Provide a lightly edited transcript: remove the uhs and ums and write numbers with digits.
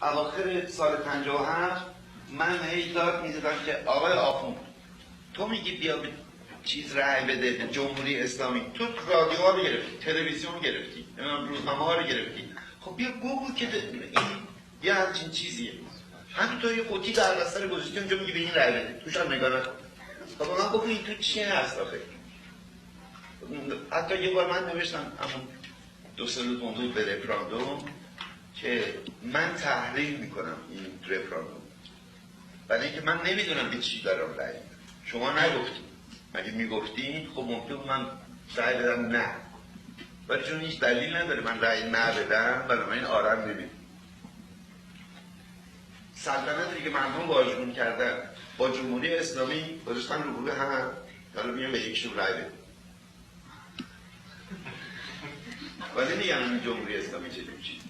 اواخر سال 57 من هی داد میزدم که آقای آخوند تو میگی بیا به چیز رأی بده به جمهوری اسلامی، تو رادیو ها رو گرفتی، تلویزیون گرفتی، روزنامه ها رو گرفتی، خب بیا گوگل که این یه همچین چیزیه، همینطور یه قوطی در بستر گذاشتی اونجا میگی به این رأی بده، توش هم نگاه نکن. خب من گفتم این تو چیه هست آخه؟ حتی یه بار من نوشتم همون 2-3 روز موضوع به رفراندوم که من تحریم میکنم این رفراندوم، برای اینکه من نمیدونم به چی دارم رأی میدم. شما نگفتید، مگه میگفتید خب ممکن من رأی بدم نه، ولی چون هیچ دلیل نداره من رأی نه بدم، بنابراین آرام نمیدم. سلطنتی که مردم واژگون کردن با جمهوری اسلامی گذاشتن رو گروه هم، حالا میگم به یکیشون رأی بدیم، ولی نمیگم جمهوری اسلامی چه چیزی.